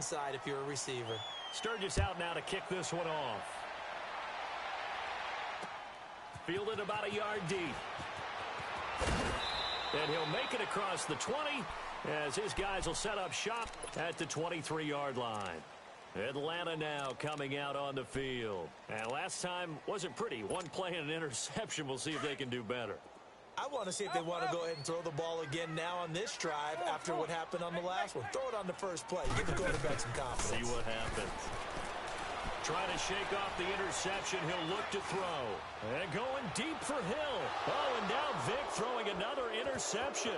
inside if you're a receiver. Sturgis out now to kick this one off. Fielded about a yard deep. And he'll make it across the 20 as his guys will set up shop at the 23-yard line. Atlanta now coming out on the field. And last time wasn't pretty. One play and an interception. We'll see if they can do better. I want to see if they want to go ahead and throw the ball again now on this drive after what happened on the last one. Throw it on the first play. Give the quarterback some confidence. See what happens. Trying to shake off the interception. He'll look to throw. And going deep for Hill. Oh, and now Vic throwing another interception.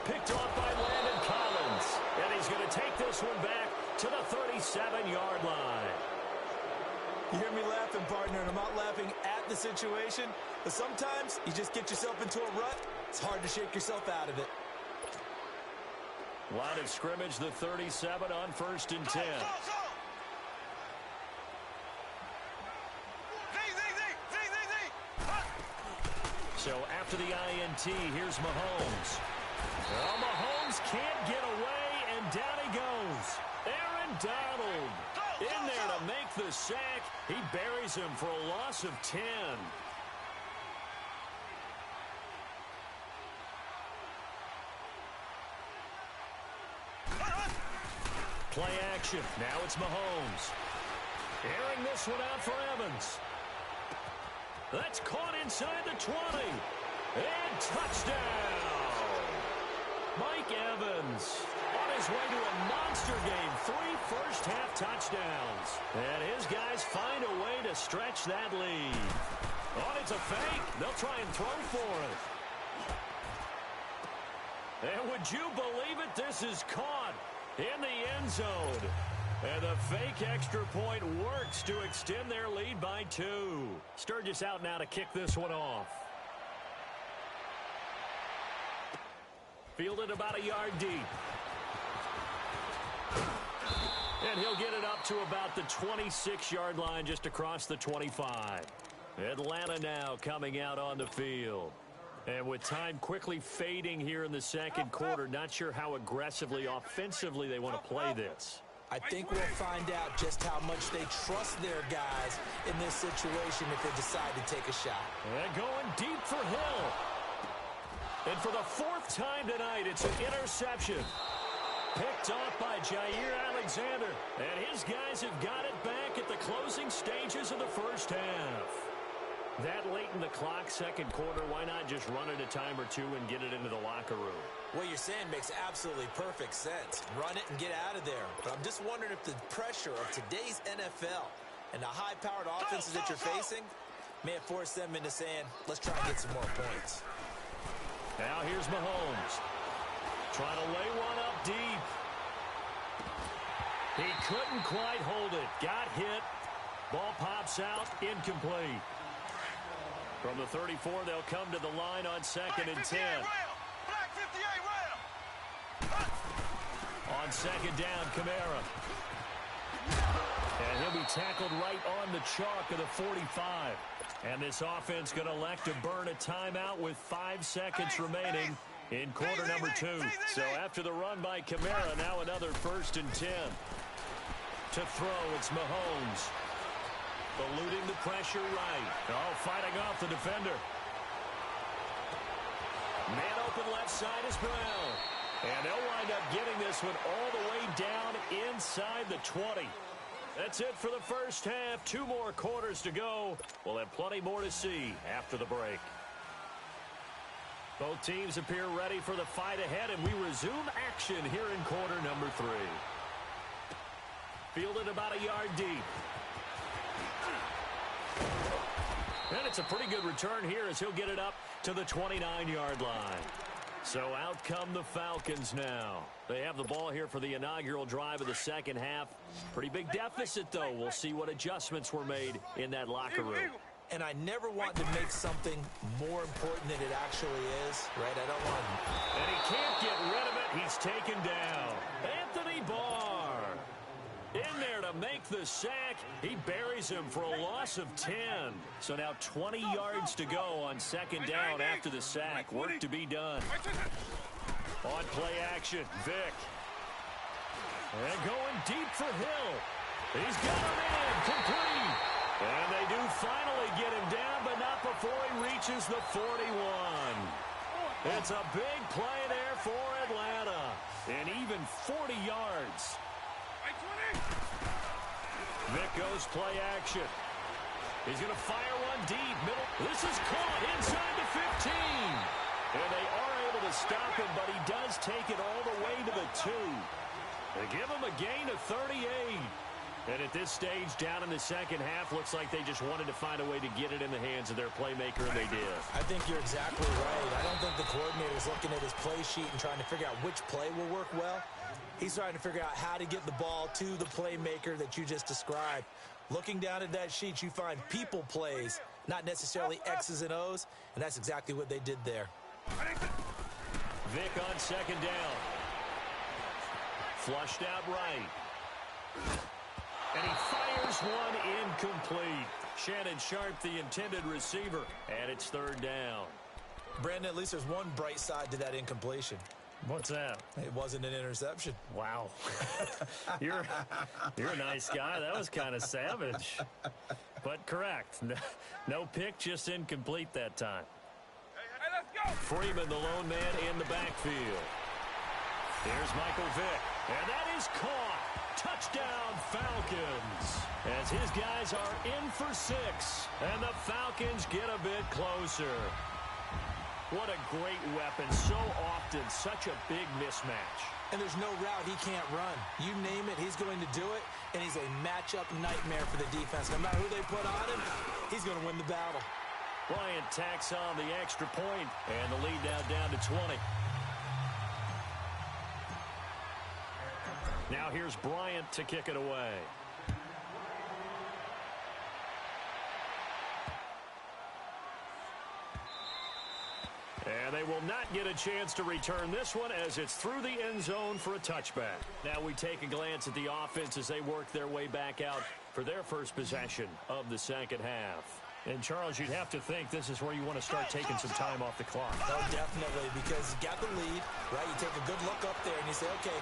Picked off by Landon Collins. And he's going to take this one back to the 37-yard line. You hear me laughing, partner, and I'm not laughing at the situation, but sometimes you just get yourself into a rut. It's hard to shake yourself out of it. Line of scrimmage, the 37 on 1st and 10. So after the INT, here's Mahomes. Well, Mahomes can't get away, and down he goes. Aaron Donald in there to make the sack. He buries him for a loss of 10. Play action. Now it's Mahomes. Airing this one out for Evans. That's caught inside the 20. And touchdown. Mike Evans on his way to a monster game. 3 first-half touchdowns. And his guys find a way to stretch that lead. Oh, it's a fake. They'll try and throw for it. And would you believe it? This is caught in the end zone. And the fake extra point works to extend their lead by 2. Sturgis out now to kick this one off. Fielded about a yard deep. And he'll get it up to about the 26-yard line, just across the 25. Atlanta now coming out on the field. And with time quickly fading here in the second quarter, not sure how aggressively, offensively they want to play this. I think we'll find out just how much they trust their guys in this situation if they decide to take a shot. And going deep for Hill. And for the 4th time tonight, it's an interception. Picked off by Jair Alexander. And his guys have got it back at the closing stages of the first half. That late in the clock, second quarter, why not just run it a time or two and get it into the locker room? What you're saying makes absolutely perfect sense. Run it and get out of there. But I'm just wondering if the pressure of today's NFL and the high-powered offenses that you're facing may have forced them into saying, let's try and get some more points. Now here's Mahomes. Trying to lay one up deep. He couldn't quite hold it. Got hit. Ball pops out. Incomplete. From the 34, they'll come to the line on 2nd and 10. On 2nd down, Kamara. And he'll be tackled right on the chalk of the 45. And this offense going to elect to burn a timeout with 5 seconds remaining in quarter number 2. So after the run by Kamara, now another 1st and 10. To throw, it's Mahomes. Eluding the pressure right. Oh, fighting off the defender. Man open left side is Brown. And they'll wind up getting this one all the way down inside the 20. That's it for the first half. 2 more quarters to go. We'll have plenty more to see after the break. Both teams appear ready for the fight ahead, and we resume action here in quarter number 3. Fielded about a yard deep. And it's a pretty good return here as he'll get it up to the 29-yard line. So out come the Falcons now. They have the ball here for the inaugural drive of the second half. Pretty big deficit, though. We'll see what adjustments were made in that locker room. And I never want to make something more important than it actually is, right? I don't want to. And he can't get rid of it. He's taken down. Anthony Barr in there to make the sack. He buries him for a loss of 10. So now 20 yards to go on 2nd down after the sack. Work to be done. On play action, Vic. And going deep for Hill. He's got him in, complete. And they do finally get him down, but not before he reaches the 41. It's a big play there for Atlanta. And even 40 yards. Vic goes play action. He's going to fire one deep. Middle. This is caught inside the 15. And they are able to stop him, but he does take it all the way to the 2. They give him a gain of 38. And at this stage, down in the second half, looks like they just wanted to find a way to get it in the hands of their playmaker, and they did. I think you're exactly right. I don't think the coordinator's looking at his play sheet and trying to figure out which play will work well. He's trying to figure out how to get the ball to the playmaker that you just described. Looking down at that sheet, you find people plays, not necessarily X's and O's, and that's exactly what they did there. Vic on second down. Flushed out right. And he fires one incomplete. Shannon Sharp, the intended receiver, and it's third down. Brandon, at least there's one bright side to that incompletion. What's that? It wasn't an interception. Wow. You're a nice guy. That was kind of savage. But correct. No pick, just incomplete that time. Hey, let's go! Freeman, the lone man in the backfield. Here's Michael Vick. And that is caught. Touchdown, Falcons. As his guys are in for 6. And the Falcons get a bit closer. What a great weapon. So often, such a big mismatch. And there's no route he can't run. You name it, he's going to do it. And he's a matchup nightmare for the defense. No matter who they put on him, he's going to win the battle. Bryant tacks on the extra point, and the lead now down to 20. Now here's Bryant to kick it away. And they will not get a chance to return this one as it's through the end zone for a touchback. Now we take a glance at the offense as they work their way back out for their first possession of the second half. And, Charles, you'd have to think this is where you want to start taking some time off the clock. Oh, definitely, because you got the lead, right? You take a good look up there and you say, okay,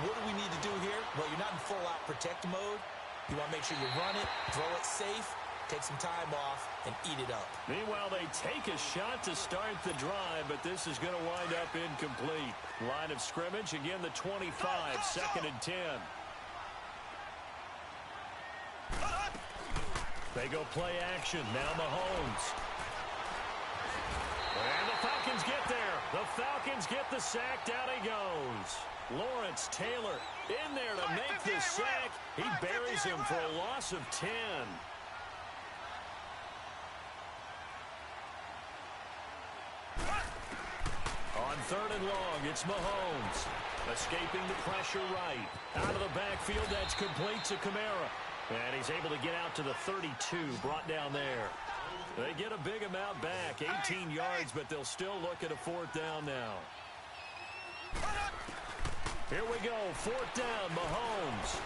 what do we need to do here? Well, you're not in full-out protect mode. You want to make sure you run it, throw it safe, take some time off, and eat it up. Meanwhile, they take a shot to start the drive, but this is going to wind up incomplete. Line of scrimmage, again, the 25, 2nd and 10. They go play action. Now Mahomes. And the Falcons get there. The Falcons get the sack. Down he goes. Lawrence Taylor in there to make the sack. He buries him for a loss of 10. On 3rd and long, it's Mahomes. Escaping the pressure right. Out of the backfield, that's complete to Kamara. And he's able to get out to the 32, brought down there. They get a big amount back, 18 yards, but they'll still look at a 4th down now. Here we go, 4th down, Mahomes.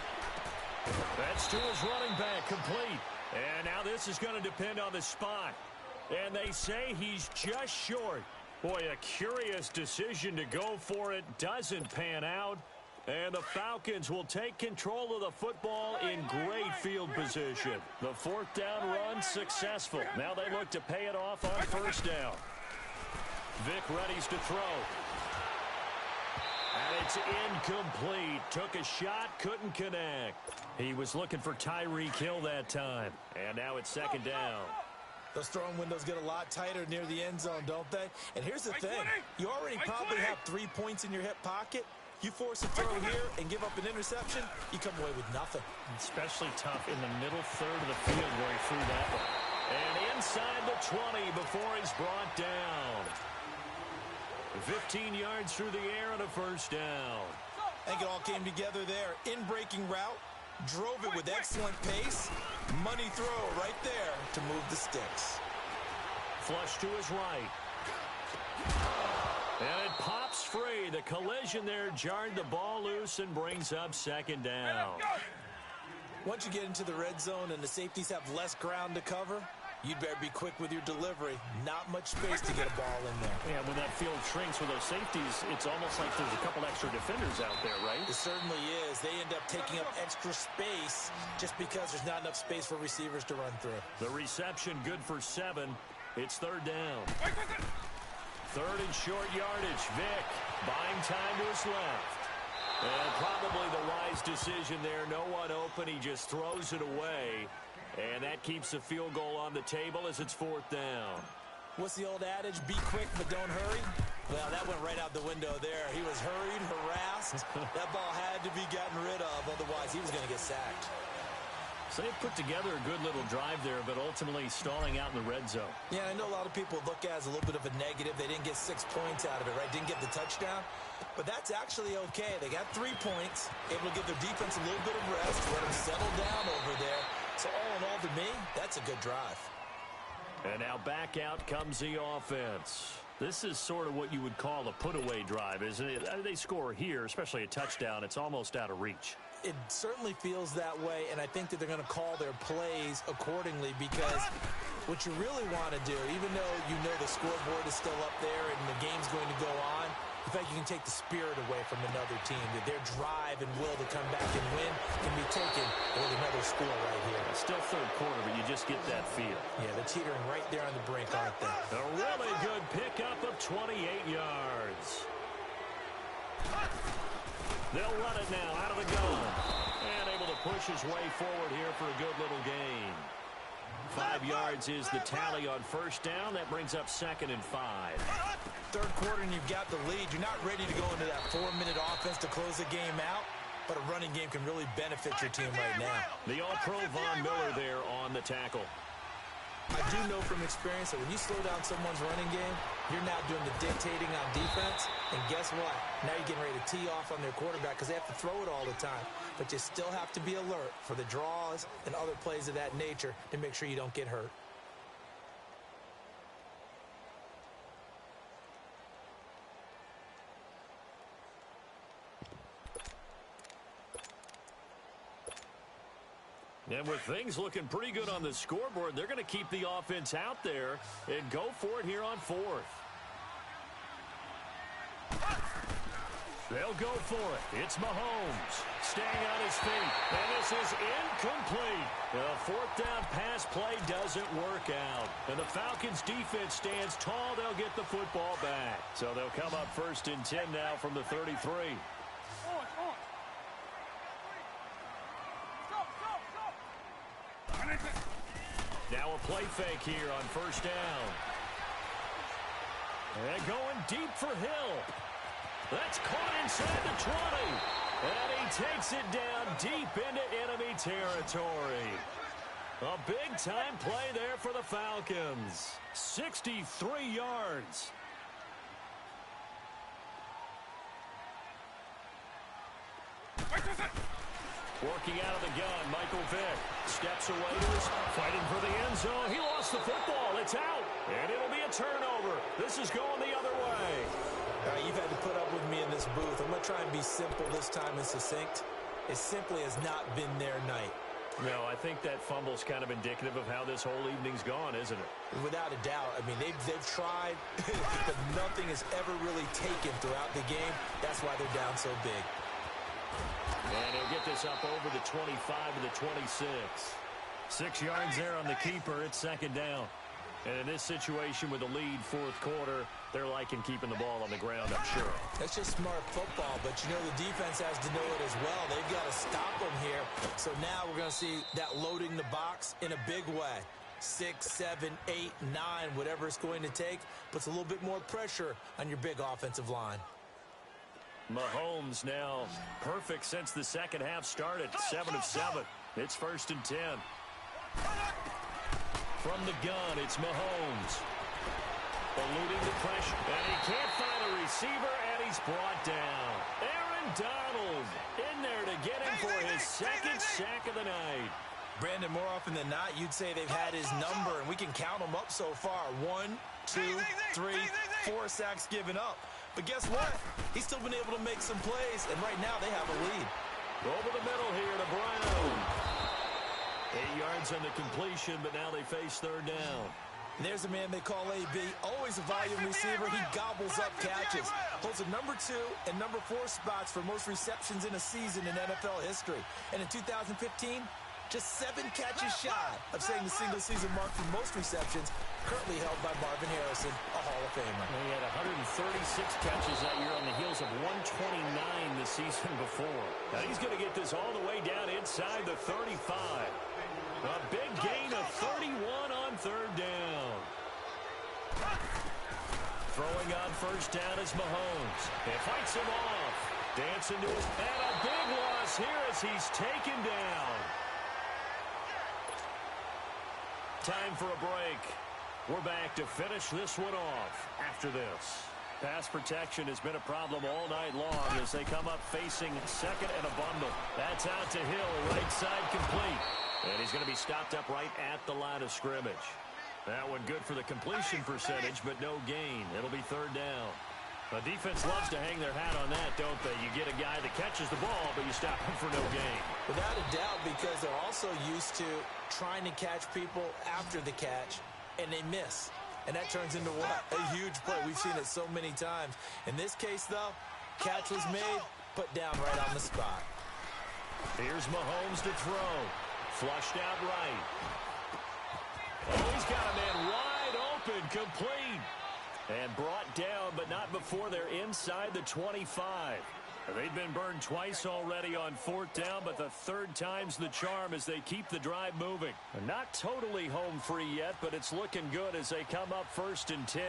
That's to his running back, complete. And now this is going to depend on the spot. And they say he's just short. Boy, a curious decision to go for it. Doesn't pan out. And the Falcons will take control of the football in great field position. The 4th down run successful. Now they look to pay it off on 1st down. Vic readies to throw. And it's incomplete. Took a shot, couldn't connect. He was looking for Tyreek Hill that time. And now it's 2nd down. Those throwing windows get a lot tighter near the end zone, don't they? And here's the thing. You already probably have 3 points in your hip pocket. You force a throw here and give up an interception, you come away with nothing. Especially tough in the middle 3rd of the field where he threw that one. And inside the 20 before he's brought down. 15 yards through the air and a 1st down. I think it all came together there. In-breaking route, drove it with excellent pace. Money throw right there to move the sticks. Flush to his right. And it pops free. The collision there jarred the ball loose and brings up 2nd down. Once you get into the red zone and the safeties have less ground to cover, you'd better be quick with your delivery. Not much space to get a ball in there. Yeah, when that field shrinks with those safeties, it's almost like there's a couple extra defenders out there, right? It certainly is. They end up taking up extra space just because there's not enough space for receivers to run through. The reception good for 7. It's third down. Third and short yardage. Vick buying time to his left. And probably the wise decision there. No one open. He just throws it away. And that keeps the field goal on the table as it's fourth down. What's the old adage? Be quick, but don't hurry. Well, that went right out the window there. He was hurried, harassed. That ball had to be gotten rid of. Otherwise, he was going to get sacked. So they put together a good little drive there, but ultimately stalling out in the red zone. Yeah, I know a lot of people look at it as a little bit of a negative. They didn't get 6 points out of it, right? Didn't get the touchdown. But that's actually okay. They got 3 points, able to give their defense a little bit of rest, let them settle down over there. So all in all, to me, that's a good drive. And now back out comes the offense. This is sort of what you would call a put-away drive, isn't it? They score here, especially a touchdown. It's almost out of reach. It certainly feels that way, and I think that they're going to call their plays accordingly because what you really want to do, even though you know the scoreboard is still up there and the game's going to go on, in fact, you can take the spirit away from another team. That their drive and will to come back and win can be taken with another score right here. It's still third quarter, but you just get that feel. Yeah, they're teetering right there on the brink, aren't they? A really good pickup of 28 yards. They'll run it now out of the gun. And able to push his way forward here for a good little gain. 5 yards is the tally on first down. That brings up 2nd and 5. Third quarter and you've got the lead. You're not ready to go into that 4-minute offense to close the game out, but a running game can really benefit your team right now. The All-Pro Von Miller there on the tackle. I do know from experience that when you slow down someone's running game, you're now doing the dictating on defense. And guess what? Now you're getting ready to tee off on their quarterback because they have to throw it all the time. But you still have to be alert for the draws and other plays of that nature to make sure you don't get hurt. And with things looking pretty good on the scoreboard, they're going to keep the offense out there and go for it here on fourth. They'll go for it. It's Mahomes staying on his feet. And this is incomplete. The fourth down pass play doesn't work out. And the Falcons defense stands tall. They'll get the football back. So they'll come up 1st and 10 now from the 33. Now a play fake here on first down. And going deep for Hill. That's caught inside the 20. And he takes it down deep into enemy territory. A big-time play there for the Falcons. 63 yards. Working out of the gun, Michael Vick steps away to his, fighting for the end zone. He lost the football. It's out, and it'll be a turnover. This is going the other way. All right, you've had to put up with me in this booth. I'm going to try and be simple this time and succinct. It simply has not been their night. No, I think that fumble's kind of indicative of how this whole evening's gone, isn't it? Without a doubt. I mean, they've tried, but nothing has ever really taken throughout the game. That's why they're down so big. And he'll get this up over the 25 to the 26. 6 yards there on the keeper. It's 2nd down. And in this situation with the lead fourth quarter, they're liking keeping the ball on the ground, I'm sure. That's just smart football, but you know the defense has to know it as well. They've got to stop them here. So now we're going to see that loading the box in a big way. 6, 7, 8, 9, whatever it's going to take, puts a little bit more pressure on your big offensive line. Mahomes now perfect since the second half started. 7 of 7. It's 1st and 10. From the gun, it's Mahomes. Eluding the pressure. And he can't find a receiver, and he's brought down. Aaron Donald in there to get him for his 2nd sack of the night. Brandon, more often than not, you'd say they've had his number, and we can count them up so far. 1, 2, 3, 4 sacks given up. But guess what? He's still been able to make some plays, and right now they have a lead. Over the middle here to Brown. 8 yards yards on the completion, but now they face third down. There's a man they call AB, always a volume receiver. He gobbles up catches. Holds a number 2 and number 4 spots for most receptions in a season in NFL history. And in 2015, just 7 catches shy of setting the single-season mark for most receptions, currently held by Marvin Harrison, a Hall of Famer. He had 136 catches that year on the heels of 129 the season before. Now he's going to get this all the way down inside the 35. A big gain of 31 on third down. Throwing on first down is Mahomes. He fights him off. Dancing to his... And a big loss here as he's taken down. Time for a break. We're back to finish this one off after this. Pass protection has been a problem all night long as they come up facing second and a bundle. That's out to Hill, right side complete. And he's going to be stopped up right at the line of scrimmage. That one good for the completion percentage, but no gain. It'll be third down. The defense loves to hang their hat on that, don't they? You get a guy that catches the ball, but you stop him for no gain. Without a doubt, because they're also used to trying to catch people after the catch, and they miss. And that turns into what? A huge play. We've seen it so many times. In this case, though, catch was made, put down right on the spot. Here's Mahomes to throw. Flushed out right. Oh, he's got a man wide open, complete. And brought down, but not before they're inside the 25. They've been burned twice already on fourth down, but the third time's the charm as they keep the drive moving. They're not totally home free yet, but it's looking good as they come up 1st and 10.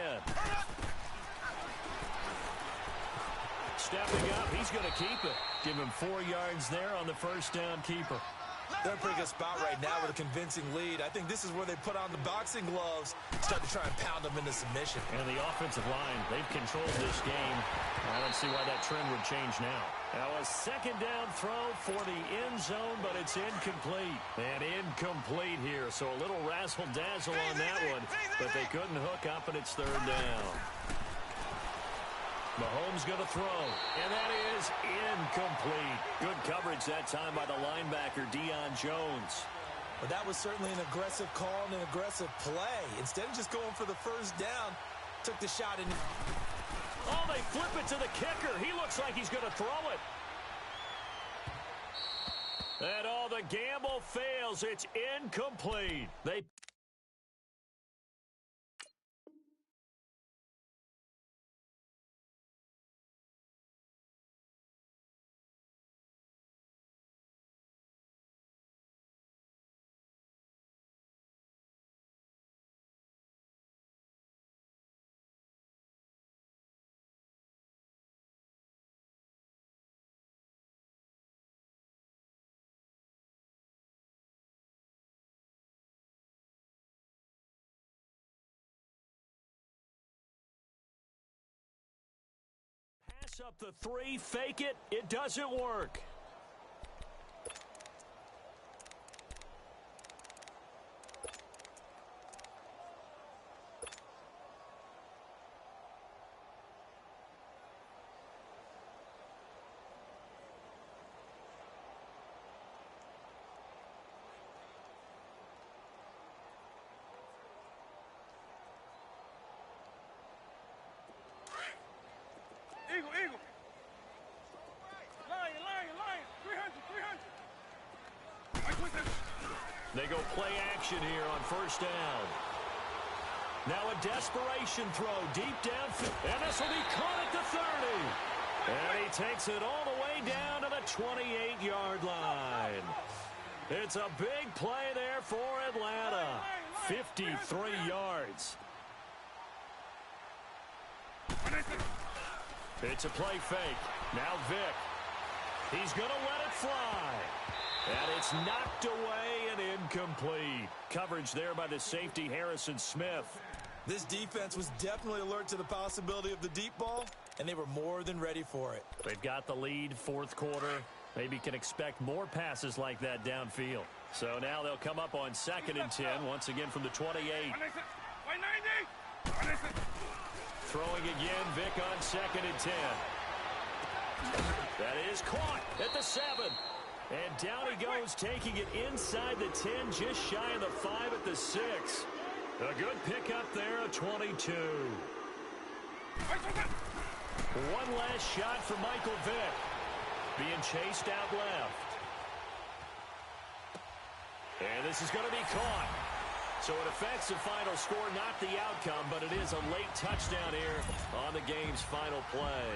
Stepping up, he's going to keep it. Give him 4 yards there on the first down keeper. They're in a pretty good spot right now with a convincing lead. I think this is where they put on the boxing gloves, start to try and pound them into submission. And the offensive line, they've controlled this game. I don't see why that trend would change now. Now a second down throw for the end zone, but it's incomplete. And incomplete here, so a little razzle-dazzle on that one, but they couldn't hook up, and it's third down. Mahomes going to throw, and that is incomplete. Good coverage that time by the linebacker, Deion Jones. But that was certainly an aggressive call and an aggressive play. Instead of just going for the first down, took the shot and... Oh, they flip it to the kicker. He looks like he's going to throw it. And all the gamble fails. It's incomplete. They... up the 3, fake it. It doesn't work. Eagle. Lion. 300. They go play action here on first down. Now a desperation throw deep downfield. And this will be caught at the 30. And he takes it all the way down to the 28-yard line. It's a big play there for Atlanta. 53 yards. It's a play fake. Now Vick. He's going to let it fly. And it's knocked away and incomplete. Coverage there by the safety, Harrison Smith. This defense was definitely alert to the possibility of the deep ball, and they were more than ready for it. They've got the lead, fourth quarter. Maybe can expect more passes like that downfield. So now they'll come up on 2nd and 10, once again from the 28. Throwing again, Vick on 2nd and 10. That is caught at the 7. And down he goes, taking it inside the 10, just shy of the 5 at the 6. A good pickup there, a 22. One last shot for Michael Vick. Being chased out left. And this is going to be caught. So it affects the final score, not the outcome, but it is a late touchdown here on the game's final play.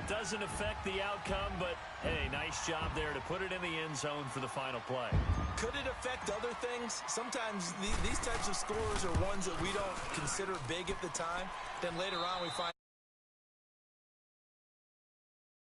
Doesn't affect the outcome, but, hey, nice job there to put it in the end zone for the final play. Could it affect other things? Sometimes these types of scores are ones that we don't consider big at the time. Then later on we find